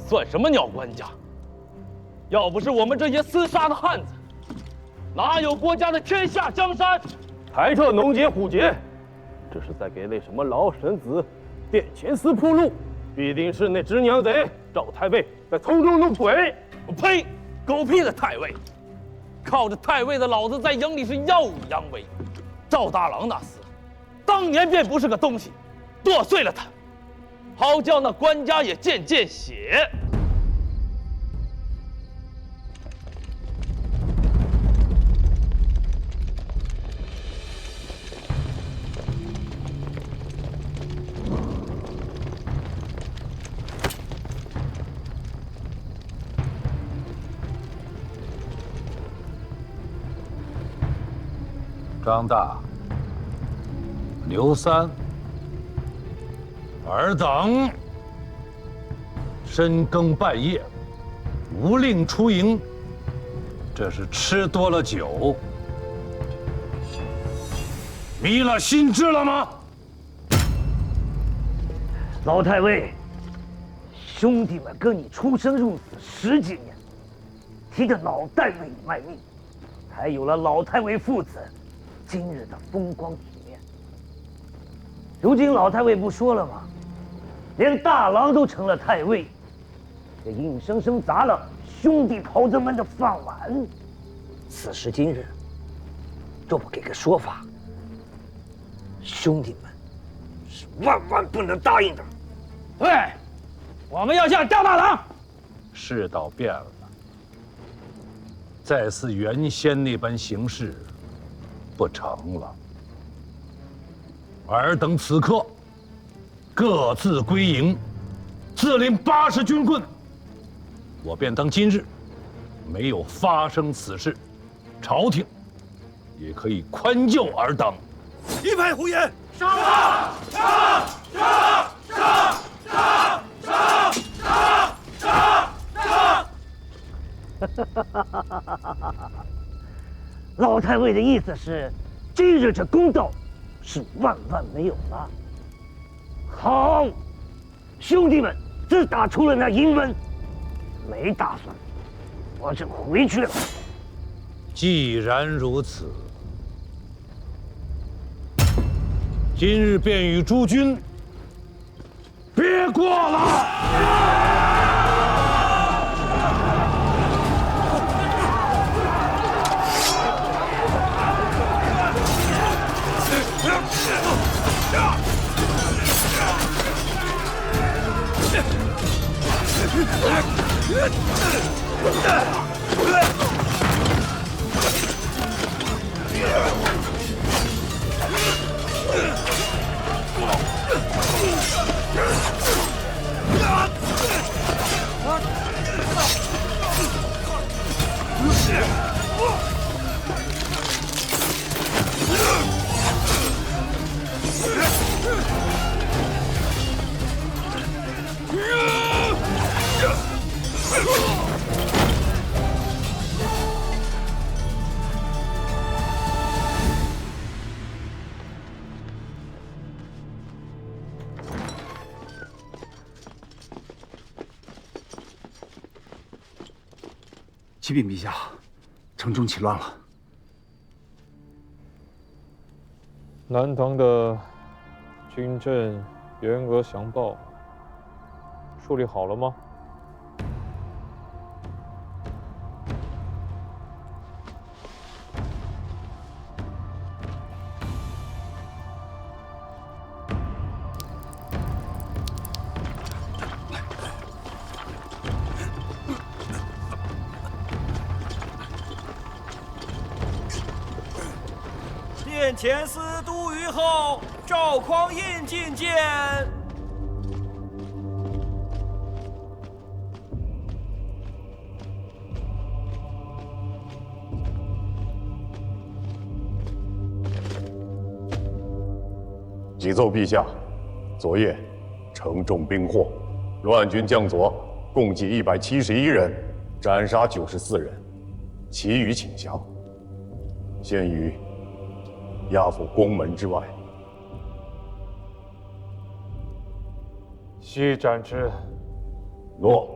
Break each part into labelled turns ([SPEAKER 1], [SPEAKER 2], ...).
[SPEAKER 1] 算什么鸟官家？要不是我们这些厮杀的汉子，哪有国家的天下江山？
[SPEAKER 2] 抬这农杰虎杰，这是在给那什么老臣子殿前司铺路，必定是那只娘贼赵太尉在从中弄鬼。
[SPEAKER 1] 呸！狗屁的太尉！靠着太尉的老子在营里是耀武扬威。赵大郎那厮，当年便不是个东西，剁碎了他，好叫那官家也见见血。
[SPEAKER 3] 张大、刘三、尔等深更半夜无令出营，这是吃多了酒，迷了心智了吗？
[SPEAKER 4] 老太尉，兄弟们跟你出生入死10几年，替着老太尉卖命，才有了老太尉父子今日的风光体面。如今老太尉不说了吗？连大郎都成了太尉，也硬生生砸了兄弟袍子们的饭碗。此时今日，若不给个说法，兄弟们是万万不能答应的。
[SPEAKER 1] 对，我们要向赵大郎。
[SPEAKER 3] 世道变了，再似原先那般行事不成了。尔等此刻各自归营，自领80军棍。我便当今日没有发生此事，朝廷也可以宽宥尔等。
[SPEAKER 5] 一派胡言！
[SPEAKER 4] 老太尉的意思是，今日这公道是万万没有了。好，兄弟们自打出了那营门，没打算我就回去了。
[SPEAKER 3] 既然如此，今日便与诸军别过了。
[SPEAKER 5] 启禀陛下，城中起乱了。
[SPEAKER 6] 南唐的军阵员额详报处理好了吗？
[SPEAKER 7] 殿前司都虞候赵匡胤觐见。
[SPEAKER 8] 启奏陛下，昨夜城中兵祸，乱军将佐共计171人，斩杀94人，其余请降，现于押赴宫门之外。
[SPEAKER 6] 悉斩之。
[SPEAKER 8] 诺。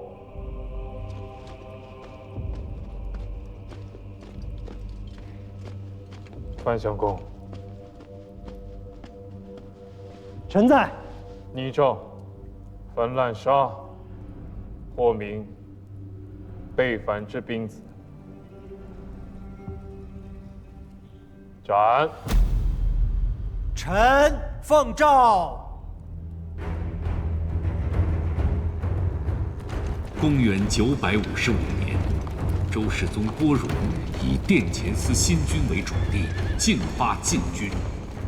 [SPEAKER 6] 范相公，
[SPEAKER 2] 臣在。
[SPEAKER 6] 拟诏凡滥杀或明背反之兵子，斩。
[SPEAKER 7] 臣奉诏。
[SPEAKER 9] 公元955年，周世宗郭荣以殿前司新君为主力，进发禁军，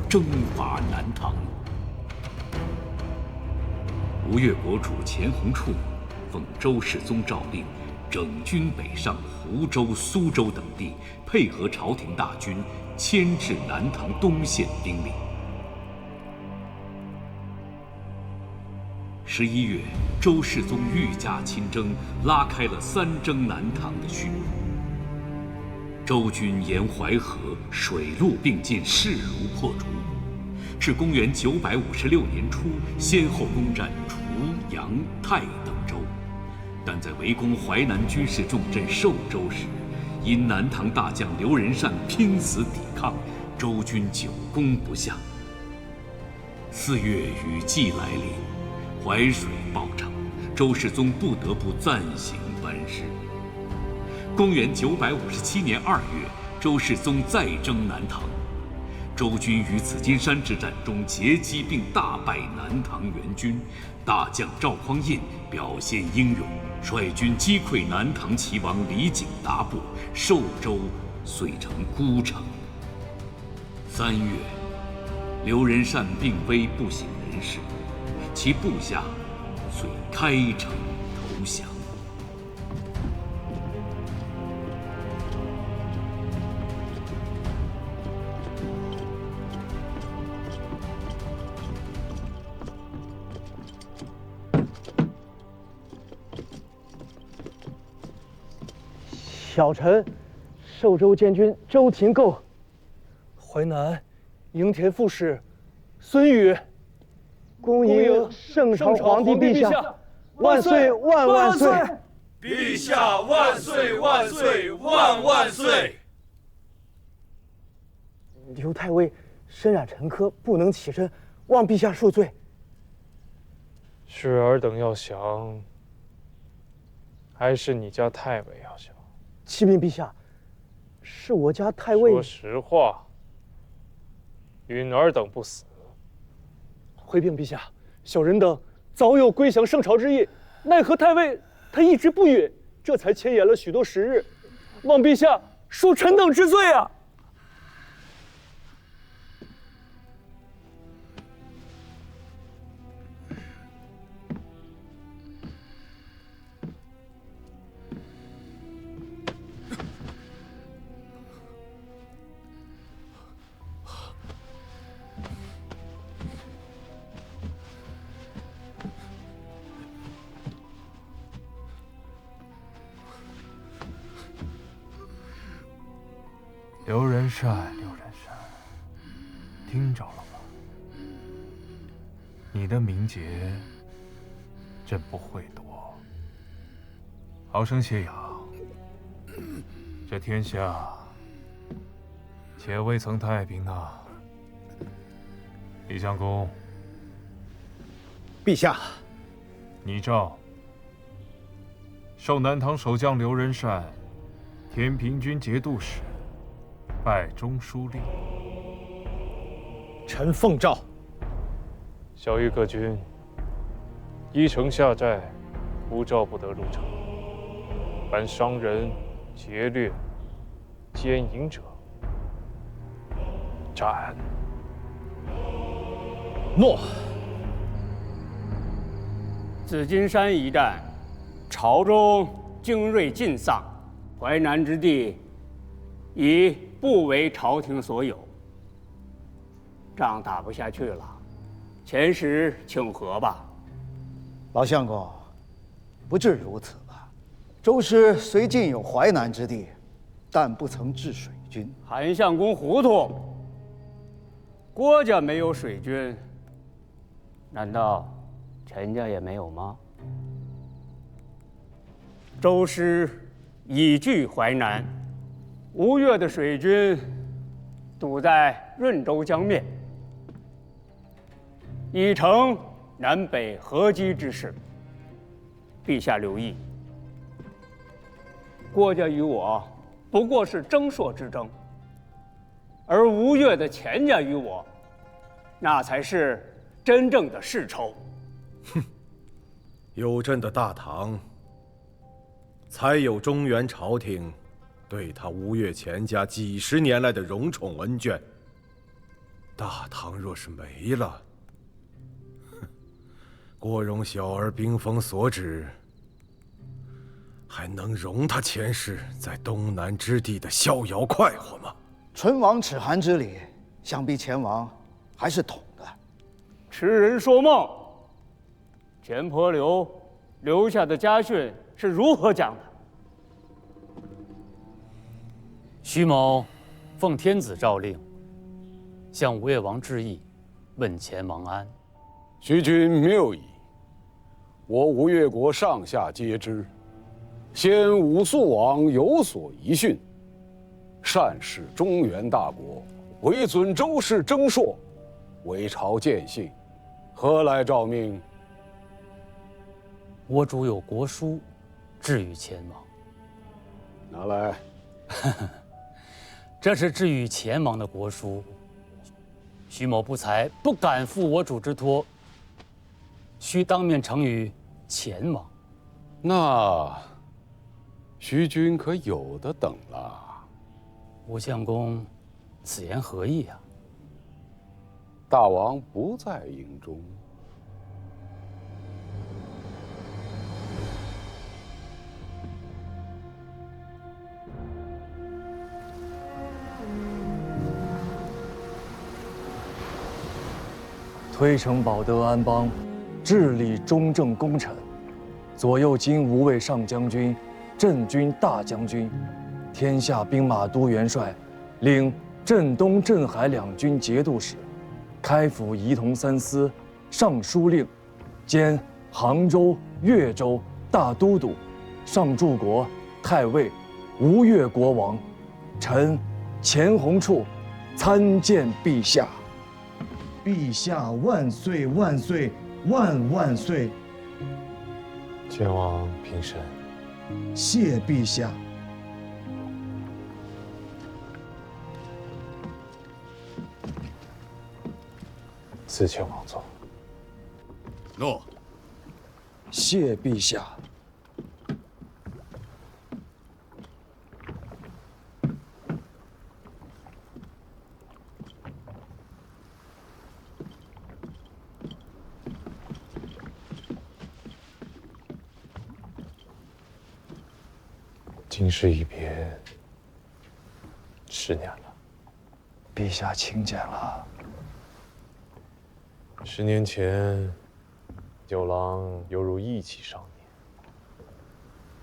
[SPEAKER 9] 征伐南唐。吴越国主钱弘处奉周世宗诏令，整军北上湖州、苏州等地，配合朝廷大军，牵制南唐东线兵力。11月，周世宗御驾亲征，拉开了三征南唐的序幕。周军沿淮河，水陆并进，势如破竹。至公元956年初，先后攻占滁、阳、泰等州，但在围攻淮南军事重镇寿州时，因南唐大将刘仁善拼死抵抗，周军久攻不下。4月雨季来临，淮水暴涨，周世宗不得不暂行班师。公元957年2月，周世宗再征南唐。周军于紫金山之战中截击并大败南唐援军，大将赵匡胤表现英勇，率军击溃南唐齐王李景达部，寿州遂成孤城。3月，刘仁善病危不省人事，其部下遂开城投降。
[SPEAKER 2] 小臣，寿州监军周廷构。
[SPEAKER 10] 淮南营田副使孙宇。
[SPEAKER 2] 恭迎圣朝皇帝陛下，万岁万万岁！
[SPEAKER 7] 陛下万岁万岁万万岁！
[SPEAKER 2] 刘太尉身染沉疴，不能起身，望陛下恕罪。
[SPEAKER 6] 是尔等要降，还是你家太尉要降？
[SPEAKER 2] 启禀陛下，是我家太尉。
[SPEAKER 6] 说实话，允尔等不死。
[SPEAKER 10] 回禀陛下，小人等早有归降圣朝之意，奈何太尉他一直不允，这才牵延了许多时日，望陛下恕臣等之罪啊！
[SPEAKER 11] 刘仁善，刘仁善，听着了吗？你的名节，朕不会夺。好生歇养。这天下，且未曾太平呢。李相公，
[SPEAKER 5] 陛下，
[SPEAKER 11] 拟诏，授南唐守将刘仁善天平军节度使。拜中书令。
[SPEAKER 5] 臣奉诏。
[SPEAKER 6] 小谕各军：依城下寨，无诏不得入城。凡伤人、劫掠、奸淫者，斩。
[SPEAKER 5] 诺。
[SPEAKER 12] 紫金山一战，朝中精锐尽丧，淮南之地已不为朝廷所有，仗打不下去了，遣使请和吧。
[SPEAKER 13] 老相公，不至如此吧？周师虽尽有淮南之地，但不曾置水军。
[SPEAKER 12] 韩相公糊涂，郭家没有水军，难道陈家也没有吗？周师已据淮南。吴越的水军堵在润州江面，已成南北合击之势。陛下留意，郭家与我不过是争硕之争，而吴越的钱家与我，那才是真正的世仇。
[SPEAKER 14] 哼，有朕的大唐，才有中原朝廷对他吴越钱家几十年来的荣宠恩眷。大唐若是没了，郭荣小儿兵锋所指，还能容他前世在东南之地的逍遥快活吗？
[SPEAKER 13] 唇亡齿寒之礼，想必钱王还是懂的。
[SPEAKER 12] 痴人说梦。钱婆刘留下的家训是如何讲的？
[SPEAKER 15] 徐某奉天子诏令，向吴越王致意，问钱王安。
[SPEAKER 16] 徐君谬矣。我吴越国上下皆知，先武肃王有所遗训，善事中原大国，唯尊周氏征硕，为朝见信，何来诏命？
[SPEAKER 15] 我主有国书，致与钱王。
[SPEAKER 16] 拿来。
[SPEAKER 15] 这是致与钱王的国书，徐某不才，不敢负我主之托，须当面呈与钱王。
[SPEAKER 16] 那徐君可有的等了。
[SPEAKER 15] 吴相公，此言何意啊？
[SPEAKER 16] 大王不在营中。
[SPEAKER 10] 推诚保德安邦，治理中正功臣，左右金吾卫上将军、镇军大将军，天下兵马都元帅，领镇东、镇海两军节度使，开府仪同三司、尚书令，兼杭州、越州大都督、上柱国、太尉、吴越国王，臣钱弘处参见陛下。
[SPEAKER 13] 陛下万岁万岁万万岁！
[SPEAKER 6] 前王平身。
[SPEAKER 13] 谢陛下。
[SPEAKER 6] 赐前王坐。
[SPEAKER 14] 诺。
[SPEAKER 10] 谢陛下。
[SPEAKER 6] 今世一别10年了，
[SPEAKER 10] 陛下请见了。
[SPEAKER 6] 10年前，九郎犹如义气少年，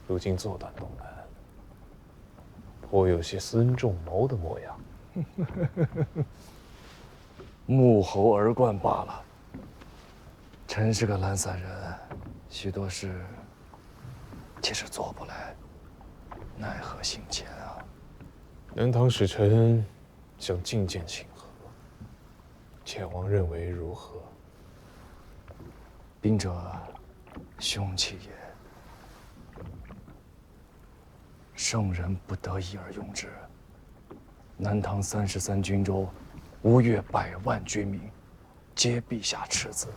[SPEAKER 6] 如今坐断东南，颇有些孙仲谋的模样。
[SPEAKER 10] 沐猴而冠罢了。臣是个懒散人，许多事其实做不来。奈何心前啊！
[SPEAKER 6] 南唐使臣想觐见请和，前王认为如何？
[SPEAKER 10] 兵者，凶器也。圣人不得已而用之。南唐33军州，吴越100万军民，皆陛下斥责。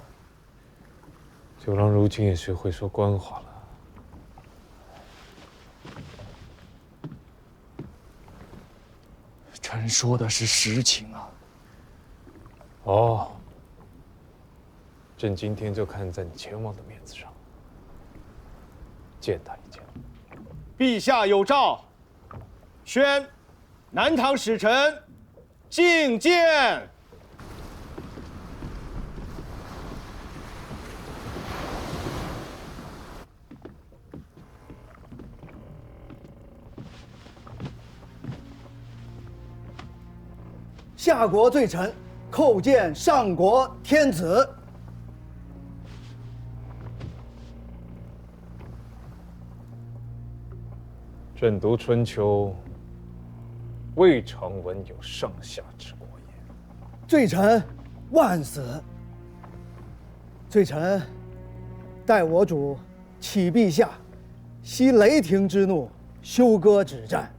[SPEAKER 6] 九郎如今也学会说官话了。
[SPEAKER 10] 臣说的是实情啊。
[SPEAKER 6] 哦，朕今天就看在你前王的面子上，见他一见。
[SPEAKER 17] 陛下有诏，宣南唐使臣觐见。
[SPEAKER 13] 下国罪臣叩见上国天子。
[SPEAKER 6] 朕读《春秋》，未尝闻有上下之过也。
[SPEAKER 13] 罪臣万死。罪臣待我主启陛下息雷霆之怒，休割止战，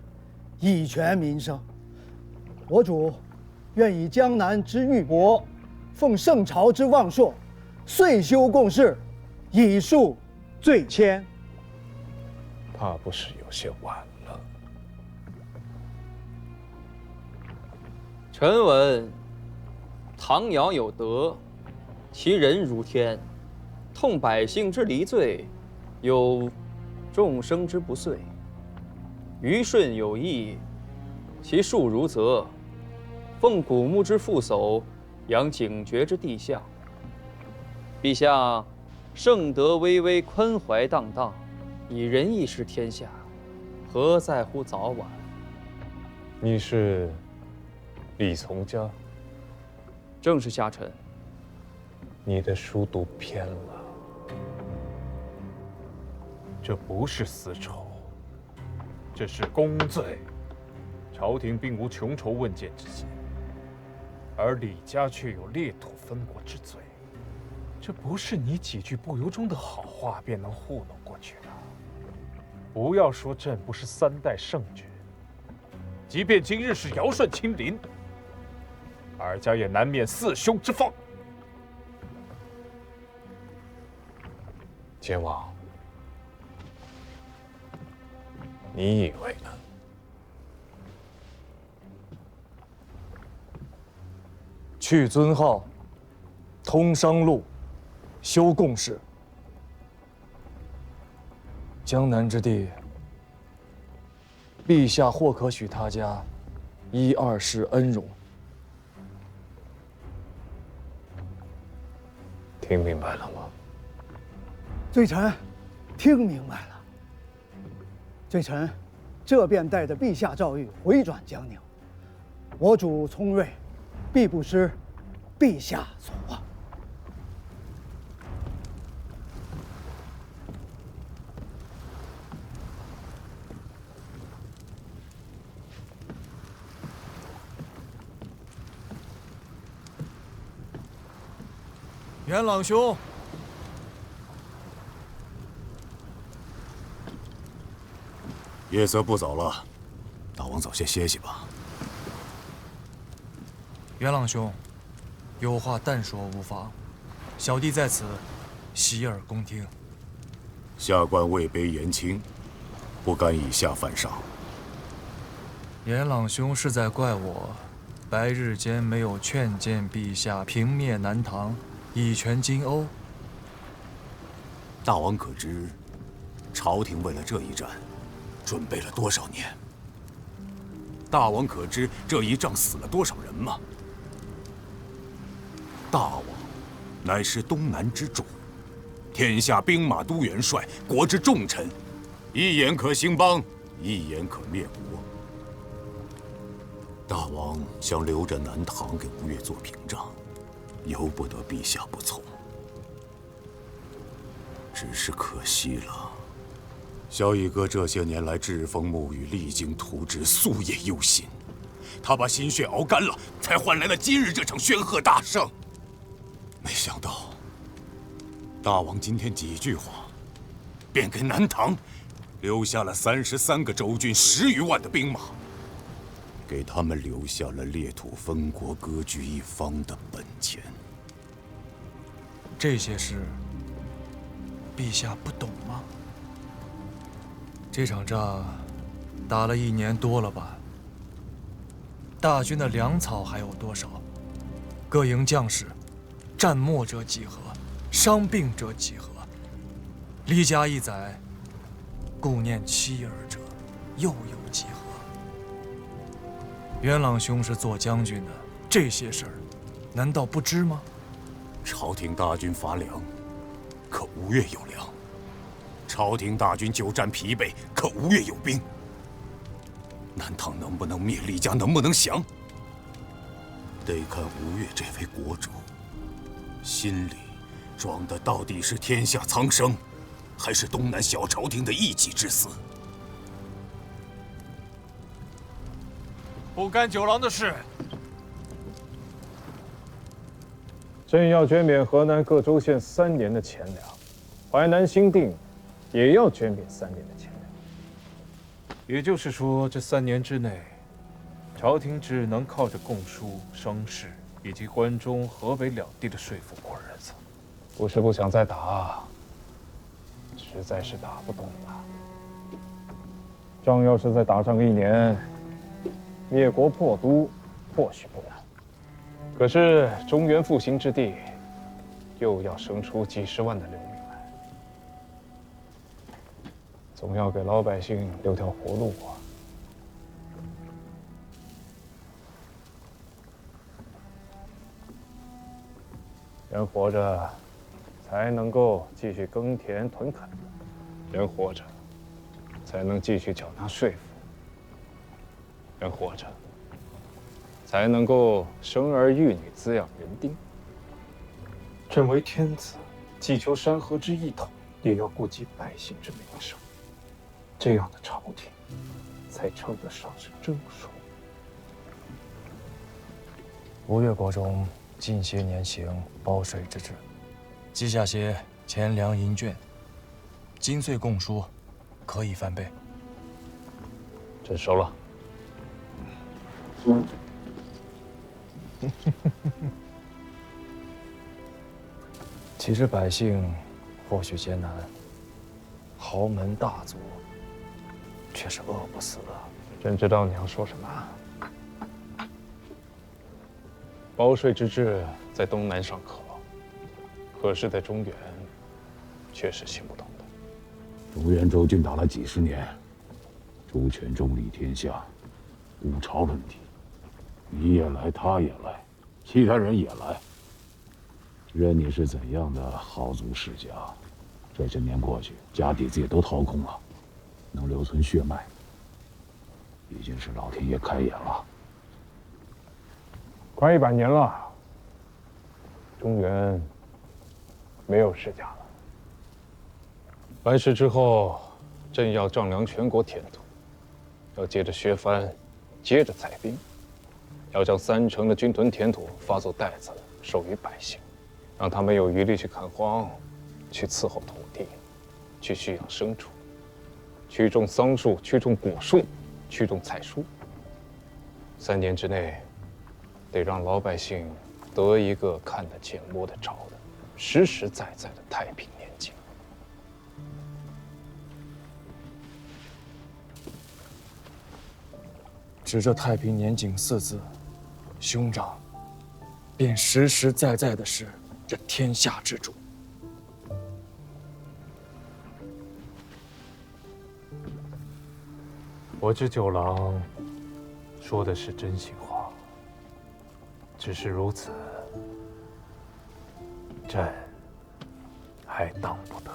[SPEAKER 13] 以全民生。我主愿以江南之玉帛，奉圣朝之望朔，岁修共事，以恕罪愆。
[SPEAKER 6] 怕不是有些晚了。
[SPEAKER 18] 臣闻唐尧有德，其人如天，痛百姓之离罪，有众生之不遂。虞舜有义，其术如泽，奉古木之副叟，养警觉之地象。陛下圣德巍巍，宽怀荡荡，以仁义治天下，何在乎早晚？
[SPEAKER 6] 你是李从家？
[SPEAKER 18] 正是下臣。
[SPEAKER 6] 你的书读偏了，这不是私仇，这是公罪。朝廷并无穷仇问谏之心，而李家却有裂土分国之罪。这不是你几句不由衷的好话便能糊弄过去的。不要说朕不是3代圣君，即便今日是尧舜亲临，尔家也难免4兄之放。监王，你以为呢？
[SPEAKER 10] 去尊号，通商路，修共事。江南之地，陛下或可许他家1、2世恩荣。
[SPEAKER 6] 听明白了吗？
[SPEAKER 13] 罪臣听明白了。罪臣这便带着陛下诏谕回转江宁。我主聪睿，必不失陛下所望。
[SPEAKER 17] 元朗兄，
[SPEAKER 8] 夜色不早了，大王早些歇息吧。
[SPEAKER 10] 元朗兄，有话但说无妨，小弟在此洗耳恭听。
[SPEAKER 8] 下官位卑言轻，不敢以下犯上。
[SPEAKER 10] 元朗兄是在怪我白日间没有劝谏陛下平灭南唐，以全金瓯？
[SPEAKER 8] 大王可知，朝廷为了这一战，准备了多少年？大王可知这一仗死了多少人吗？大王乃是东南之主，天下兵马都元帅，国之重臣，一言可兴邦，一言可灭国。大王想留着南唐给吴越做屏障，由不得陛下不从。只是可惜了，萧逸哥这些年来栉风沐雨，励精图治，夙夜忧心。他把心血熬干了，才换来了今日这场轩赫大胜。没想到，大王今天几句话，便给南唐留下了33个州郡，10余万的兵马，给他们留下了裂土分国、割据一方的本钱。
[SPEAKER 10] 这些事，陛下不懂吗？这场仗打了1年多了吧？大军的粮草还有多少？各营将士，战没者几何？伤病者几何？离家1载，顾念妻儿者又有几何？元朗兄是做将军的，这些事儿，难道不知吗？
[SPEAKER 8] 朝廷大军乏粮，可吴越有粮；朝廷大军久战疲惫，可吴越有兵。南唐能不能灭，李家能不能降，得看吴越这位国主心里装的到底是天下苍生，还是东南小朝廷的一己之私。
[SPEAKER 11] 不干九郎的事。
[SPEAKER 2] 朕要减免河南各州县3年的钱粮，淮南新定也要减免3年的钱粮。
[SPEAKER 11] 也就是说，这3年之内，朝廷只能靠着贡书、声势以及关中、河北两地的税赋过日子。
[SPEAKER 2] 不是不想再打，实在是打不动了。仗要是再打上1年，灭国破都，或许不难。可是中原复兴之地，又要生出几10万的流民来，总要给老百姓留条活路啊！人活着，才能够继续耕田屯垦；人活着，才能继续缴纳税赋；人活着，才能够生儿育女，滋养人丁。
[SPEAKER 10] 朕为天子，既求山河之一统，也要顾及百姓之民生。这样的朝廷，才称得上是正数。
[SPEAKER 19] 吴越国中近些年行包税之制，记下些钱粮银券，金岁贡书，可以翻倍。
[SPEAKER 2] 朕收了。
[SPEAKER 19] 其实百姓或许艰难，豪门大族却是饿不死的。
[SPEAKER 2] 朕知道你要说什么。包税之制在东南尚可，可是在中原，却是行不通的。
[SPEAKER 3] 中原周军打了几10年，主权中立天下，无朝论体。你也来，他也来，其他人也来。任你是怎样的豪族世家，这些年过去，家底子也都掏空了，能留存血脉，已经是老天爷开眼了。
[SPEAKER 2] 快100年了，中原没有世家了。完事之后，朕要丈量全国田土，要接着削藩，接着裁兵，要将30%的军屯田土发作袋子，授予百姓，让他们有余力去垦荒，去伺候土地，去蓄养牲畜，去种桑树，去种果树，去种菜蔬。3年之内，得让老百姓得一个看得见、摸得着的、实实在在的太平年景。
[SPEAKER 19] 指着太平年景4字，兄长便实实在在的是这天下之主。
[SPEAKER 11] 我知九郎说的是真心话，只是如此，朕还当不得。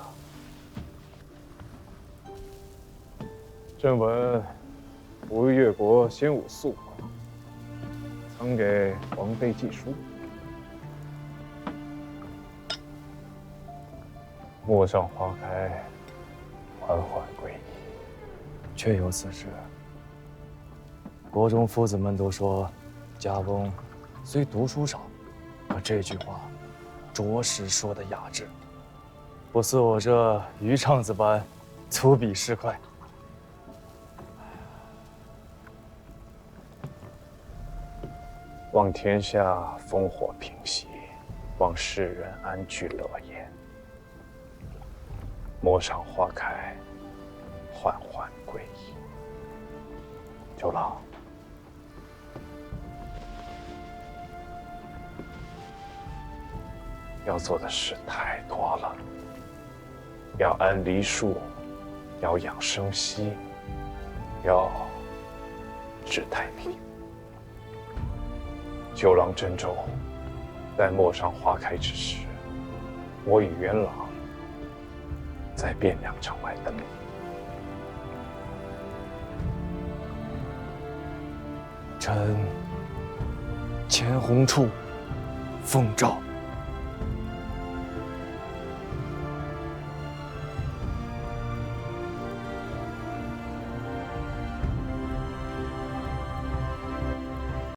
[SPEAKER 2] 朕闻吴越国先武肃王曾给王妃寄书，陌上花开，缓缓归矣。
[SPEAKER 19] 确有此事。国中夫子们都说，家翁虽读书少，可这句话着实说得雅致，不似我这鱼肠子般粗鄙市侩。
[SPEAKER 2] 望天下烽火平息，望世人安居乐业。陌上花开，缓缓归矣。九郎，要做的事太多了，要安梨树，要养生息，要治太平。九郎珍重，在陌上花开之时，我与元朗在汴梁城外等你。
[SPEAKER 19] 臣钱弘处奉诏。